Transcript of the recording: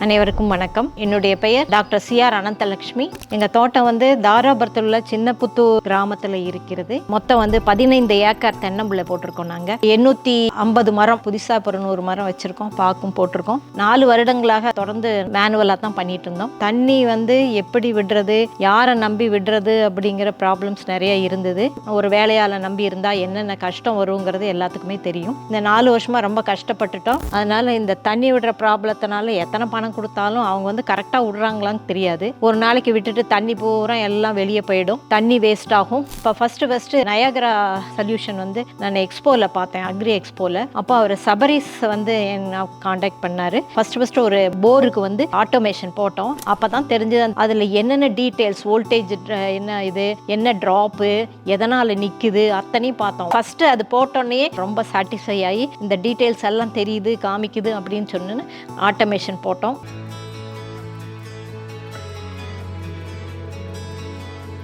அனைவருக்கும் வணக்கம். என்னுடைய பெயர் டாக்டர் சிஆர் அனந்தலட்சுமி. எங்கள் தோட்டம் தாராபுரத்தில் உள்ள சின்னப்புத்தூர் கிராமத்தில் இருக்கிறது. மொத்தம் 15 ஏக்கர் தென்னம்பிள்ளை போட்டிருக்கோம். நாங்கள் 850 மரம், புதுசாக இப்போ 100 மரம் வச்சுருக்கோம். பாக்கும் போட்டிருக்கோம். 4 வருடங்களாக தொடர்ந்து மேனுவலாக தான் பண்ணிட்டு இருந்தோம். தண்ணி எப்படி விடுறது, யாரை நம்பி விடுறது அப்படிங்கிற ப்ராப்ளம்ஸ் நிறைய இருந்தது. ஒரு வேலையாளை நம்பி இருந்தால் என்னென்ன கஷ்டம் வருங்கிறது எல்லாத்துக்குமே தெரியும். இந்த 4 வருஷமாக ரொம்ப கஷ்டப்பட்டுட்டோம். அதனால் இந்த தண்ணி விடுற ப்ராப்ளத்தினால எத்தனை பணம் கொடுத்தாலும் அவங்க கரெக்டாக விடுறாங்களான்னு தெரியாது. ஒரு நாளைக்கு விட்டுட்டு தண்ணி பூரா எல்லாம் வெளியே போயிடும், தண்ணி வேஸ்ட் ஆகும். இப்போ ஃபர்ஸ்ட் நயாகரா சொல்யூஷன் நான் எக்ஸ்போவில் பார்த்தேன், அக்ரி எக்ஸ்போவில். அப்போ அவர் சபரிஸ் என்ன காண்டாக்ட் பண்ணார். ஃபர்ஸ்ட் ஒரு போருக்கு ஆட்டோமேஷன் போட்டோம். அப்போ தான் தெரிஞ்சது அதில் என்னென்ன டீட்டெயில்ஸ், வோல்டேஜ் என்ன ட்ராப்பு, எதனால் நிற்குது அத்தனையும் பார்த்தோம். ஃபர்ஸ்ட் அது போட்டோன்னே ரொம்ப சாட்டிஸ்ஃபை ஆகி இந்த டீட்டெயில்ஸ் எல்லாம் தெரியுது, காமிக்குது அப்படின்னு சொன்னு ஆட்டோமேஷன் போட்டோம்.